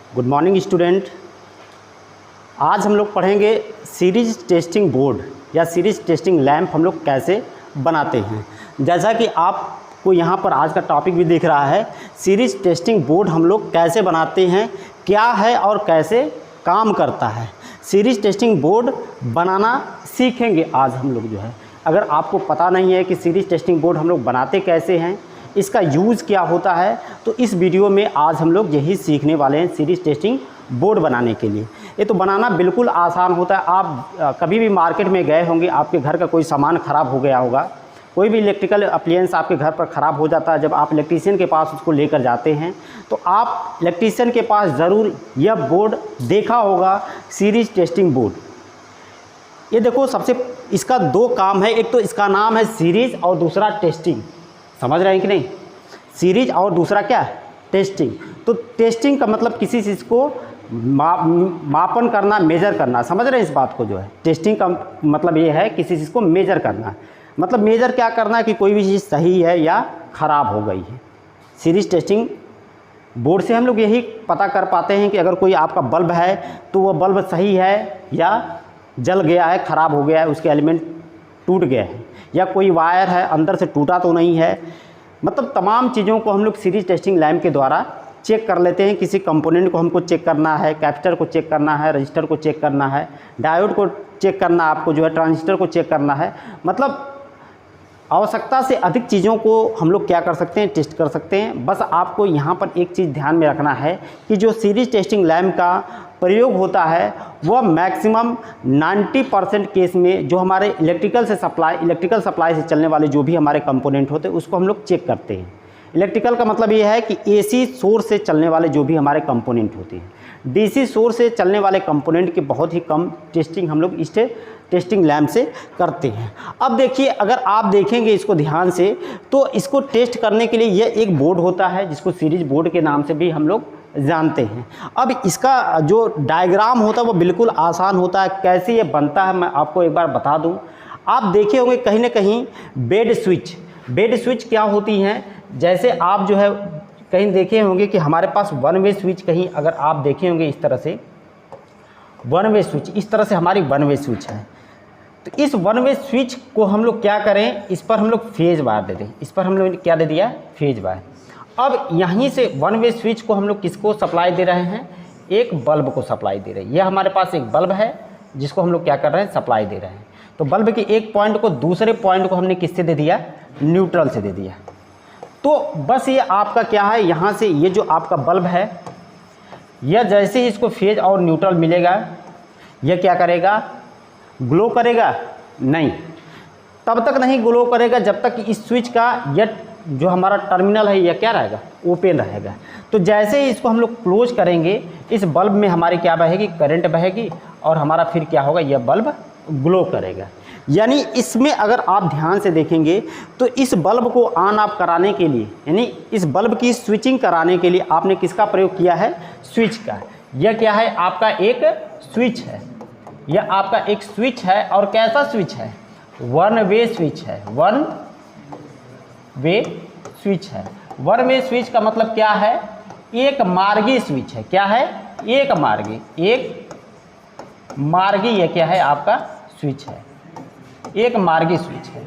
Good morning student. आज हम लोग पढ़ेंगे सीरीज टेस्टिंग बोर्ड या सीरीज टेस्टिंग लैंप हम लोग कैसे बनाते हैं। जैसा कि आपको यहाँ पर आज का टॉपिक भी दिख रहा है, सीरीज टेस्टिंग बोर्ड हम लोग कैसे बनाते हैं, क्या है और कैसे काम करता है। सीरीज टेस्टिंग बोर्ड बनाना सीखेंगे आज हम लोग जो है। अगर आपको पता नहीं है कि सीरीज टेस्टिंग बोर्ड हम लोग बनाते कैसे हैं, इसका यूज़ क्या होता है, तो इस वीडियो में आज हम लोग यही सीखने वाले हैं सीरीज टेस्टिंग बोर्ड बनाने के लिए। ये तो बनाना बिल्कुल आसान होता है। आप कभी भी मार्केट में गए होंगे, आपके घर का कोई सामान ख़राब हो गया होगा, कोई भी इलेक्ट्रिकल अप्लायंस आपके घर पर ख़राब हो जाता है। जब आप इलेक्ट्रीशियन के पास उसको लेकर जाते हैं तो आप इलेक्ट्रीशियन के पास ज़रूर यह बोर्ड देखा होगा, सीरीज टेस्टिंग बोर्ड। ये देखो, सबसे इसका दो काम है, एक तो इसका नाम है सीरीज और दूसरा टेस्टिंग। समझ रहे हैं कि नहीं? सीरीज और दूसरा क्या है? टेस्टिंग। तो टेस्टिंग का मतलब किसी चीज़ को मापन करना, मेजर करना। समझ रहे हैं इस बात को जो है? टेस्टिंग का मतलब ये है किसी चीज़ को मेजर करना। मतलब मेजर क्या करना है कि कोई भी चीज़ सही है या ख़राब हो गई है। सीरीज टेस्टिंग बोर्ड से हम लोग यही पता कर पाते हैं कि अगर कोई आपका बल्ब है तो वह बल्ब सही है या जल गया है, ख़राब हो गया है, उसके एलिमेंट टूट गए हैं, या कोई वायर है अंदर से टूटा तो नहीं है। मतलब तमाम चीज़ों को हम लोग सीरीज टेस्टिंग लैंप के द्वारा चेक कर लेते हैं। किसी कंपोनेंट को हमको चेक करना है, कैपेसिटर को चेक करना है, रजिस्टर को चेक करना है, डायोड को चेक करना, आपको जो है ट्रांजिस्टर को चेक करना है। मतलब आवश्यकता से अधिक चीज़ों को हम लोग क्या कर सकते हैं, टेस्ट कर सकते हैं। बस आपको यहाँ पर एक चीज़ ध्यान में रखना है कि जो सीरीज टेस्टिंग लैंप का प्रयोग होता है वह मैक्सिमम 90% केस में जो हमारे इलेक्ट्रिकल सप्लाई से चलने वाले जो भी हमारे कंपोनेंट होते हैं उसको हम लोग चेक करते हैं। इलेक्ट्रिकल का मतलब ये है कि एसी सोर्स से चलने वाले जो भी हमारे कंपोनेंट होते हैं। डीसी सोर्स से चलने वाले कंपोनेंट की बहुत ही कम टेस्टिंग हम लोग इस टेस्टिंग लैंप से करते हैं। अब देखिए, अगर आप देखेंगे इसको ध्यान से तो इसको टेस्ट करने के लिए यह एक बोर्ड होता है जिसको सीरीज बोर्ड के नाम से भी हम लोग जानते हैं। अब इसका जो डायग्राम होता है वो बिल्कुल आसान होता है। कैसे ये बनता है मैं आपको एक बार बता दूं। आप देखे होंगे कहीं ना कहीं बेड स्विच क्या होती हैं। जैसे आप जो है कहीं देखे होंगे कि हमारे पास वन वे स्विच, कहीं अगर आप देखे होंगे इस तरह से वन वे स्विच, इस तरह से हमारी वन वे स्विच है। तो इस वन वे स्विच को हम लोग क्या करें, इस पर हम लोग फेज वायर दे दें। इस पर हम लोग क्या दे दिया? Phase wire. अब यहीं से वन वे स्विच को हम लोग किसको सप्लाई दे रहे हैं? एक बल्ब को सप्लाई दे रहे हैं। यह हमारे पास एक बल्ब है जिसको हम लोग क्या कर रहे हैं? सप्लाई दे रहे हैं। तो बल्ब के एक पॉइंट को दूसरे पॉइंट को हमने किससे दे दिया? न्यूट्रल से दे दिया। तो बस ये आपका क्या है, यहाँ से ये जो आपका बल्ब है, यह जैसे ही इसको फेज और न्यूट्रल मिलेगा, यह क्या करेगा? ग्लो करेगा? नहीं, तब तक नहीं ग्लो करेगा जब तक इस स्विच का यह जो हमारा टर्मिनल है यह क्या रहेगा? ओपन रहेगा। तो जैसे ही इसको हम लोग क्लोज करेंगे, इस बल्ब में हमारी क्या बहेगी? करंट बहेगी और हमारा फिर क्या होगा? यह बल्ब ग्लो करेगा। यानी इसमें अगर आप ध्यान से देखेंगे तो इस बल्ब को ऑन ऑफ कराने के लिए, यानी इस बल्ब की स्विचिंग कराने के लिए आपने किसका प्रयोग किया है? स्विच का। यह क्या है? आपका एक स्विच है। यह आपका एक स्विच है। और कैसा स्विच है? वन वे स्विच है। वन वे स्विच है। वन वे स्विच का मतलब क्या है? एक मार्गी स्विच है। क्या है? एक मार्गी यह क्या है? आपका स्विच है, एक मार्गी स्विच है।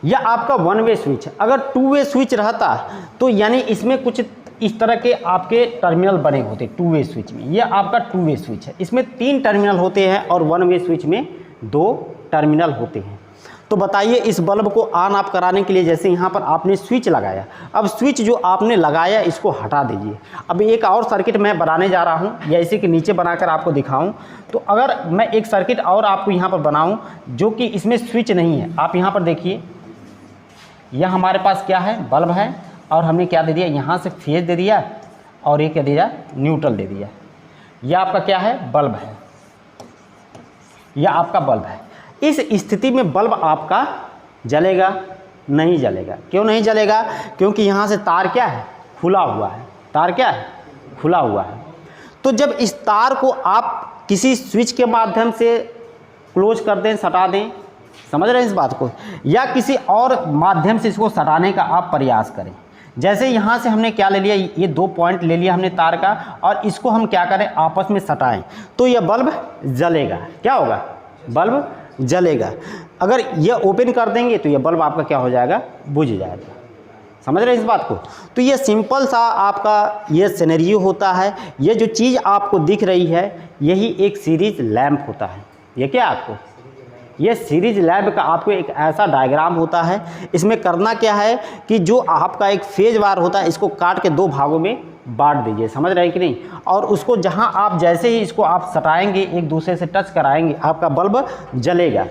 यह आपका वन वे स्विच है। अगर टू वे स्विच रहता तो यानी इसमें कुछ इस तरह के आपके टर्मिनल बने होते टू वे स्विच में। यह आपका टू वे स्विच है। इसमें 3 टर्मिनल होते हैं और वन वे स्विच में 2 टर्मिनल होते हैं। तो बताइए, इस बल्ब को ऑन ऑफ कराने के लिए जैसे यहाँ पर आपने स्विच लगाया, अब स्विच जो आपने लगाया इसको हटा दीजिए। अब एक और सर्किट मैं बनाने जा रहा हूँ, या इसी के नीचे बनाकर आपको दिखाऊँ। तो अगर मैं एक सर्किट और आपको यहाँ पर बनाऊँ जो कि इसमें स्विच नहीं है, आप यहाँ पर देखिए, यह हमारे पास क्या है? बल्ब है। और हमने क्या दे दिया? यहाँ से फेज दे दिया और ये क्या दिया? न्यूट्रल दे दिया। यह आपका क्या है? बल्ब है। यह आपका बल्ब है। इस स्थिति में बल्ब आपका जलेगा? नहीं जलेगा। क्यों नहीं जलेगा? क्योंकि यहाँ से तार क्या है? खुला हुआ है। तार क्या है? खुला हुआ है। तो जब इस तार को आप किसी स्विच के माध्यम से क्लोज कर दें, सटा दें, समझ रहे हैं इस बात को, या किसी और माध्यम से इसको सटाने का आप प्रयास करें, जैसे यहाँ से हमने क्या ले लिया, ये 2 पॉइंट ले लिया हमने तार का, और इसको हम क्या करें, आपस में सटाएं, तो ये बल्ब जलेगा। क्या होगा, बल्ब जलेगा। अगर ये ओपन कर देंगे तो ये बल्ब आपका क्या हो जाएगा, बुझ जाएगा। समझ रहे हैं इस बात को। तो ये सिंपल सा आपका ये सिनेरियो होता है। ये जो चीज़ आपको दिख रही है यही एक सीरीज लैंप होता है। ये क्या आपको, ये सीरीज लैंप का आपको एक ऐसा डायग्राम होता है। इसमें करना क्या है कि जो आपका एक फेज वायर होता है इसको काट के 2 भागों में बांट दीजिए। समझ रहे हैं कि नहीं। और उसको जहां आप जैसे ही इसको आप सटाएंगे, एक दूसरे से टच कराएंगे, आपका बल्ब जलेगा।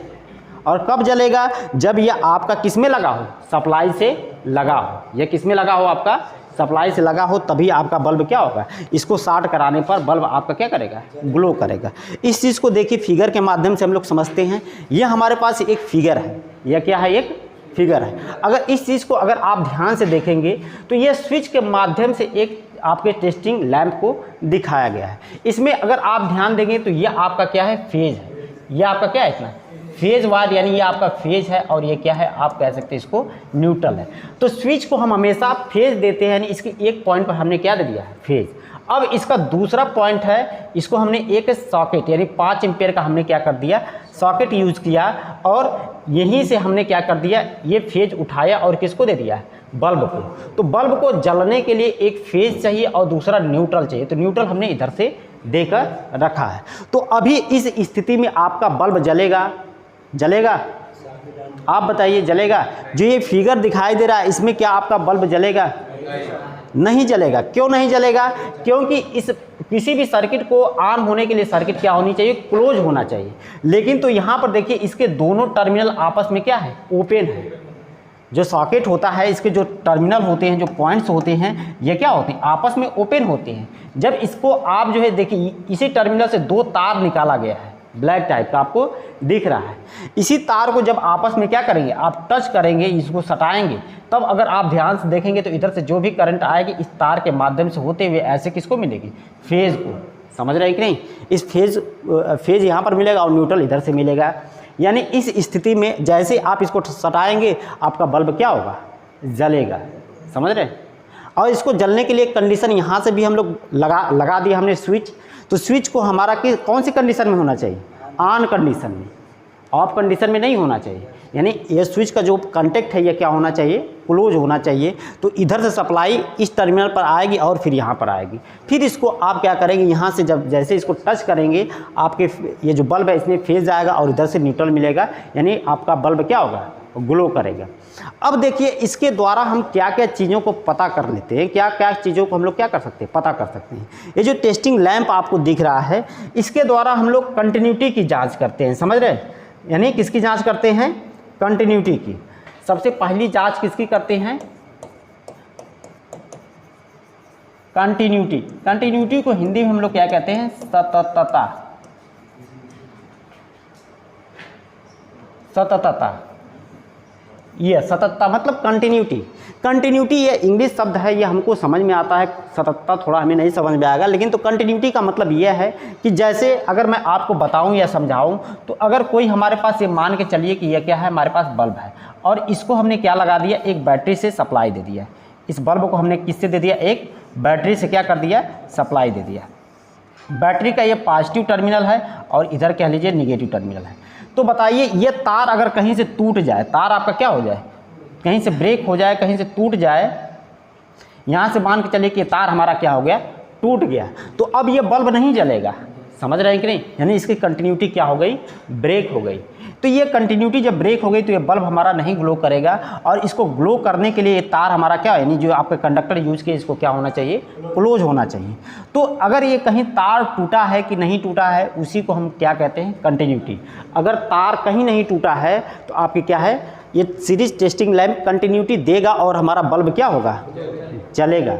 और कब जलेगा, जब ये आपका किस में लगा हो, सप्लाई से लगा हो। ये किस में लगा हो, आपका सप्लाई से लगा हो, तभी आपका बल्ब क्या होगा, इसको शॉर्ट कराने पर बल्ब आपका क्या करेगा, ग्लो करेगा। इस चीज़ को देखिए फिगर के माध्यम से हम लोग समझते हैं। ये हमारे पास एक फिगर है, यह क्या है, एक फिगर है। अगर इस चीज़ को अगर आप ध्यान से देखेंगे तो ये स्विच के माध्यम से एक आपके टेस्टिंग लैंप को दिखाया गया है। इसमें अगर आप ध्यान देंगे तो ये आपका क्या है, फेज है। ये आपका क्या है, इतना फेज वार, यानी ये आपका फेज है, और ये क्या है, आप कह सकते हैं इसको न्यूट्रल है। तो स्विच को हम हमेशा फेज देते हैं, यानी इसके एक पॉइंट पर हमने क्या दे दिया है, फेज। अब इसका दूसरा पॉइंट है, इसको हमने एक सॉकेट यानी 5 एम्पियर का हमने क्या कर दिया, सॉकेट यूज़ किया, और यहीं से हमने क्या कर दिया, ये फेज उठाया और किसको दे दिया, बल्ब को। तो बल्ब को जलने के लिए एक फेज चाहिए और दूसरा न्यूट्रल चाहिए। तो न्यूट्रल हमने इधर से देकर रखा है। तो अभी इस स्थिति में आपका बल्ब जलेगा, जलेगा, आप बताइए जलेगा। जो ये फिगर दिखाई दे रहा है इसमें क्या आपका बल्ब जलेगा, नहीं जलेगा। क्यों नहीं जलेगा, क्योंकि इस किसी भी सर्किट को ऑन होने के लिए सर्किट क्या होनी चाहिए, क्लोज होना चाहिए। लेकिन तो यहाँ पर देखिए इसके दोनों टर्मिनल आपस में क्या है, ओपन है। जो सॉकेट होता है इसके जो टर्मिनल होते हैं, जो पॉइंट्स होते हैं, ये क्या होते हैं, आपस में ओपन होते हैं। जब इसको आप जो है देखिए इसी टर्मिनल से 2 तार निकाला गया है, ब्लैक टाइप का आपको दिख रहा है। इसी तार को जब आपस में क्या करेंगे, आप टच करेंगे, इसको सटाएंगे, तब अगर आप ध्यान से देखेंगे तो इधर से जो भी करंट आएगी इस तार के माध्यम से होते हुए ऐसे किसको मिलेगी, फेज को। समझ रहे हैं कि नहीं। इस फेज यहाँ पर मिलेगा और न्यूट्रल इधर से मिलेगा। यानी इस स्थिति में जैसे आप इसको सटाएंगे आपका बल्ब क्या होगा, जलेगा। समझ रहे हैं। और इसको जलने के लिए कंडीशन यहाँ से भी हम लोग लगा दिया हमने स्विच। तो स्विच को हमारा कौन सी कंडीशन में होना चाहिए, ऑन कंडीशन में, ऑफ कंडीशन में नहीं होना चाहिए। यानी ये स्विच का जो कांटेक्ट है ये क्या होना चाहिए, क्लोज होना चाहिए। तो इधर से सप्लाई इस टर्मिनल पर आएगी और फिर यहाँ पर आएगी। फिर इसको आप क्या करेंगे, यहाँ से जब जैसे इसको टच करेंगे आपके ये जो बल्ब है इसमें फेज आएगा और इधर से न्यूट्रल मिलेगा, यानी आपका बल्ब क्या होगा, ग्लो करेगा। अब देखिए इसके द्वारा हम क्या क्या चीज़ों को पता कर लेते हैं, क्या क्या चीज़ों को हम लोग क्या कर सकते हैं, पता कर सकते हैं। ये जो टेस्टिंग लैंप आपको दिख रहा है इसके द्वारा हम लोग कंटिन्यूटी की जांच करते हैं। समझ रहे हैं। यानी किसकी जांच करते हैं, कंटिन्यूटी की। सबसे पहली जांच किसकी करते हैं, कंटिन्यूटी। कंटिन्यूटी को हिंदी में हम लोग क्या कहते हैं, सततता। सततता, ये सततता मतलब कंटिन्यूटी। कंटिन्यूटी ये इंग्लिश शब्द है, ये हमको समझ में आता है, सततता थोड़ा हमें नहीं समझ में आएगा। लेकिन तो कंटिन्यूटी का मतलब ये है कि जैसे अगर मैं आपको बताऊं या समझाऊं तो अगर कोई हमारे पास ये मान के चलिए कि ये क्या है, हमारे पास बल्ब है और इसको हमने क्या लगा दिया, एक बैटरी से सप्लाई दे दिया। इस बल्ब को हमने किससे दे दिया, एक बैटरी से क्या कर दिया, सप्लाई दे दिया। बैटरी का ये पॉजिटिव टर्मिनल है और इधर कह लीजिए निगेटिव टर्मिनल है। तो बताइए ये तार अगर कहीं से टूट जाए, तार आपका क्या हो जाए, कहीं से ब्रेक हो जाए, कहीं से टूट जाए, यहाँ से मान के चलिए कि तार हमारा क्या हो गया, टूट गया, तो अब ये बल्ब नहीं जलेगा। समझ रहे हैं कि नहीं। यानी इसकी कंटिन्यूटी क्या हो गई, ब्रेक हो गई। तो ये कंटिन्यूटी जब ब्रेक हो गई तो ये बल्ब हमारा नहीं ग्लो करेगा। और इसको ग्लो करने के लिए ये तार हमारा क्या, यानी जो आपके कंडक्टर यूज़ किए इसको क्या होना चाहिए, क्लोज होना चाहिए। तो अगर ये कहीं तार टूटा है कि नहीं टूटा है उसी को हम क्या कहते हैं, कंटिन्यूटी। अगर तार कहीं नहीं टूटा है तो आपकी क्या है, ये सीरीज टेस्टिंग लैंप कंटिन्यूटी देगा और हमारा बल्ब क्या होगा, जलेगा।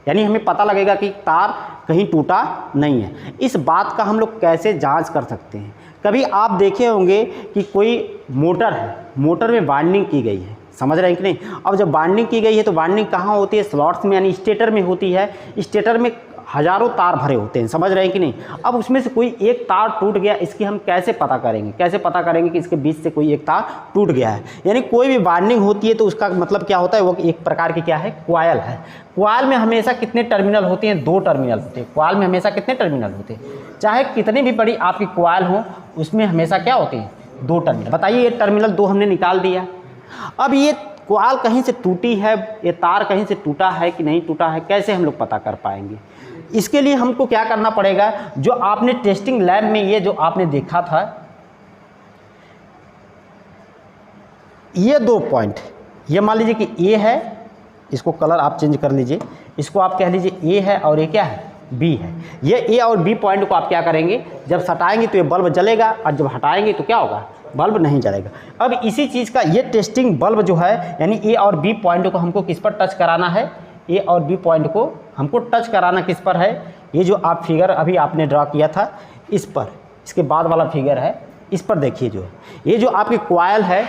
यानी हमें पता लगेगा कि तार कहीं टूटा नहीं है। इस बात का हम लोग कैसे जांच कर सकते हैं, कभी आप देखे होंगे कि कोई मोटर है, मोटर में वाइंडिंग की गई है। समझ रहे हैं कि नहीं। अब जब वाइंडिंग की गई है तो वाइंडिंग कहाँ होती है, स्लॉट्स में, यानी स्टेटर में होती है। स्टेटर में हज़ारों तार भरे होते हैं, समझ रहे हैं कि नहीं। अब उसमें से कोई एक तार टूट गया, इसकी हम कैसे पता करेंगे, कैसे पता करेंगे कि इसके बीच से कोई एक तार टूट गया है। यानी कोई भी वाइंडिंग होती है तो उसका मतलब क्या होता है, वो एक प्रकार की क्या है, कॉइल है। कॉइल में हमेशा कितने टर्मिनल होते हैं, 2 टर्मिनल होते हैं। कॉइल में हमेशा कितने टर्मिनल होते हैं, चाहे कितनी भी बड़ी आपकी कॉइल हो उसमें हमेशा क्या होते हैं, 2 टर्मिनल। बताइए ये टर्मिनल 2 हमने निकाल दिया। अब ये कॉइल कहीं से टूटी है, ये तार कहीं से टूटा है कि नहीं टूटा है, कैसे हम लोग पता कर पाएंगे। इसके लिए हमको क्या करना पड़ेगा, जो आपने टेस्टिंग लैब में ये जो आपने देखा था, ये 2 पॉइंट, ये मान लीजिए कि ए है, इसको कलर आप चेंज कर लीजिए, इसको आप कह लीजिए ए है और ये क्या है, बी है। ये ए और बी पॉइंट को आप क्या करेंगे, जब सटाएंगे तो ये बल्ब जलेगा और जब हटाएंगे तो क्या होगा, बल्ब नहीं जलेगा। अब इसी चीज़ का ये टेस्टिंग बल्ब जो है, यानी ए और बी पॉइंट को हमको किस पर टच कराना है, ए और बी पॉइंट को हमको टच कराना किस पर है, ये जो आप फिगर अभी आपने ड्रा किया था इस पर, इसके बाद वाला फिगर है इस पर देखिए, जो ये जो आपकी कॉइल है,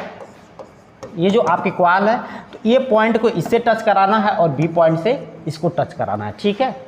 ये जो आपकी कॉइल है, तो ये पॉइंट को इससे टच कराना है और बी पॉइंट से इसको टच कराना है, ठीक है।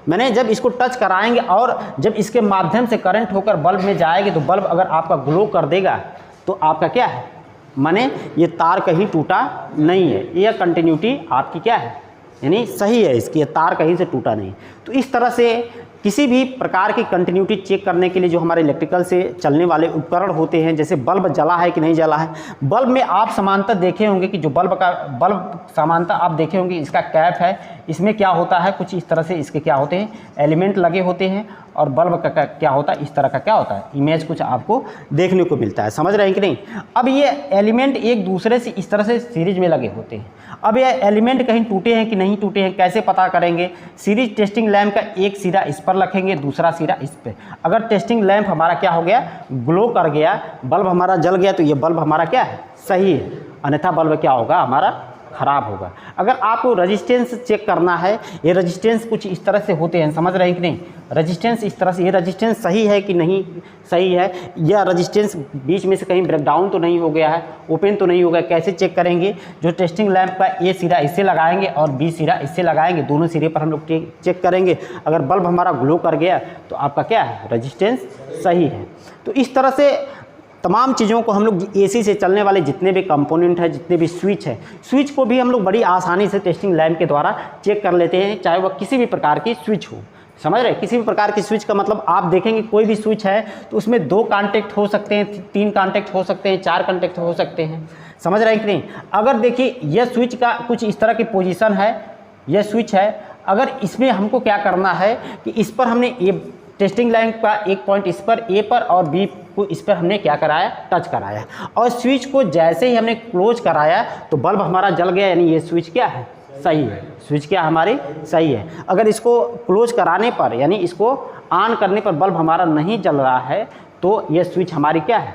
मैंने जब इसको टच कराएंगे और जब इसके माध्यम से करंट होकर बल्ब में जाएगी तो बल्ब अगर आपका ग्लो कर देगा तो आपका क्या है, माने ये तार कहीं टूटा नहीं है, ये कंटिन्यूटी आपकी क्या है, यानी सही है इसकी, ये तार कहीं से टूटा नहीं। तो इस तरह से किसी भी प्रकार की कंटिन्यूटी चेक करने के लिए जो हमारे इलेक्ट्रिकल से चलने वाले उपकरण होते हैं, जैसे बल्ब जला है कि नहीं जला है, बल्ब में आप समांतर देखे होंगे कि जो बल्ब समांतर आप देखे होंगे, इसका कैप है, इसमें क्या होता है, कुछ इस तरह से इसके क्या होते हैं, एलिमेंट लगे होते हैं, और बल्ब का क्या होता है, इस तरह का क्या होता है, इमेज कुछ आपको देखने को मिलता है, समझ रहे हैं कि नहीं। अब ये एलिमेंट एक दूसरे से इस तरह से सीरीज में लगे होते हैं। अब ये एलिमेंट कहीं टूटे हैं कि नहीं टूटे हैं, कैसे पता करेंगे, सीरीज टेस्टिंग लैंप का एक सिरा इस पर रखेंगे, दूसरा सिरा इस पे। अगर टेस्टिंग लैंप हमारा क्या हो गया, ग्लो कर गया, बल्ब हमारा जल गया, तो ये बल्ब हमारा क्या है, सही है, अन्यथा बल्ब क्या होगा, हमारा खराब होगा। अगर आपको रेजिस्टेंस चेक करना है, ये रेजिस्टेंस कुछ इस तरह से होते हैं, समझ रहे हैं कि नहीं, रेजिस्टेंस इस तरह से, ये रेजिस्टेंस सही है कि नहीं सही है, या रेजिस्टेंस बीच में से कहीं ब्रेक डाउन तो नहीं हो गया है, ओपन तो नहीं हो गया, कैसे चेक करेंगे। जो टेस्टिंग लैंप का ए सिरा इससे लगाएंगे और बी सिरा इससे लगाएंगे, दोनों सिरे पर हम लोग चेक करेंगे। अगर बल्ब हमारा ग्लो कर गया तो आपका क्या है, रेजिस्टेंस सही है। तो इस तरह से तमाम चीज़ों को हम लोग एसी से चलने वाले जितने भी कंपोनेंट हैं, जितने भी स्विच है, स्विच को भी हम लोग बड़ी आसानी से टेस्टिंग लैंप के द्वारा चेक कर लेते हैं, चाहे वह किसी भी प्रकार की स्विच हो, समझ रहे हैं। किसी भी प्रकार की स्विच का मतलब आप देखेंगे कोई भी स्विच है तो उसमें 2 कॉन्टैक्ट हो सकते हैं, 3 कॉन्टैक्ट हो सकते हैं, 4 कॉन्टैक्ट हो सकते हैं, समझ रहे हैं कि नहीं। अगर देखिए यह स्विच का कुछ इस तरह की पोजीशन है, यह स्विच है, अगर इसमें हमको क्या करना है कि इस पर हमने ये टेस्टिंग लैंप का एक पॉइंट इस पर ए पर और बी को इस पर हमने क्या कराया, टच कराया, और स्विच को जैसे ही हमने क्लोज कराया तो बल्ब हमारा जल गया, यानी ये स्विच क्या है, सही है, स्विच क्या हमारी सही है। अगर इसको क्लोज कराने पर, यानी इसको ऑन करने पर बल्ब हमारा नहीं जल रहा है तो ये स्विच हमारी क्या है,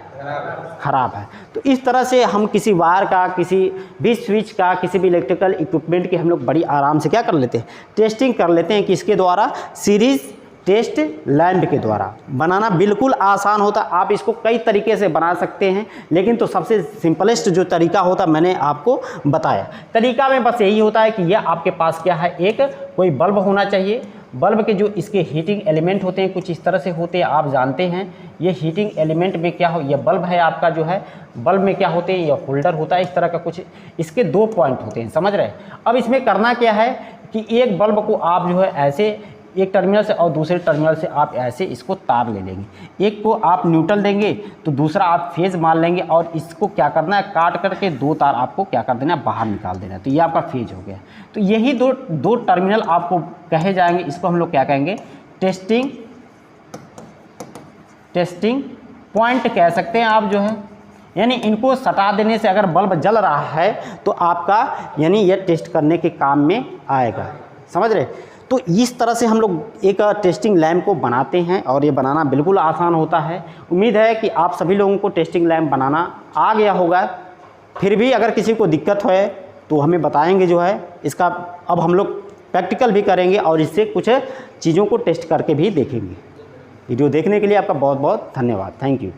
खराब है। तो इस तरह से हम किसी वायर का, किसी भी स्विच का, किसी भी इलेक्ट्रिकल इक्विपमेंट की हम लोग बड़ी आराम से क्या कर लेते हैं, टेस्टिंग कर लेते हैं। किसके द्वारा, सीरीज टेस्ट लैंप के द्वारा। बनाना बिल्कुल आसान होता, आप इसको कई तरीके से बना सकते हैं, लेकिन तो सबसे सिंपलेस्ट जो तरीका होता मैंने आपको बताया। तरीका में बस यही होता है कि यह आपके पास क्या है, एक कोई बल्ब होना चाहिए। बल्ब के जो इसके हीटिंग एलिमेंट होते हैं कुछ इस तरह से होते हैं, आप जानते हैं। ये हीटिंग एलिमेंट में क्या हो, यह बल्ब है आपका जो है, बल्ब में क्या होते हैं, यह होल्डर होता है इस तरह का कुछ, इसके 2 पॉइंट होते हैं, समझ रहे हैं। अब इसमें करना क्या है कि एक बल्ब को आप जो है ऐसे एक टर्मिनल से और दूसरे टर्मिनल से आप ऐसे इसको तार ले लेंगे, एक को आप न्यूट्रल देंगे तो दूसरा आप फेज मान लेंगे, और इसको क्या करना है, काट करके 2 तार आपको क्या कर देना है, बाहर निकाल देना है, तो ये आपका फेज हो गया। तो यही दो टर्मिनल आपको कहे जाएंगे, इसको हम लोग क्या कहेंगे, टेस्टिंग पॉइंट कह सकते हैं आप जो है। यानी इनको सटा देने से अगर बल्ब जल रहा है तो आपका यानी यह टेस्ट करने के काम में आएगा, समझ रहे। तो इस तरह से हम लोग एक टेस्टिंग लैंप को बनाते हैं, और ये बनाना बिल्कुल आसान होता है। उम्मीद है कि आप सभी लोगों को टेस्टिंग लैंप बनाना आ गया होगा। फिर भी अगर किसी को दिक्कत है तो हमें बताएंगे जो है, इसका अब हम लोग प्रैक्टिकल भी करेंगे और इससे कुछ चीज़ों को टेस्ट करके भी देखेंगे। वीडियो देखने के लिए आपका बहुत बहुत धन्यवाद। Thank you.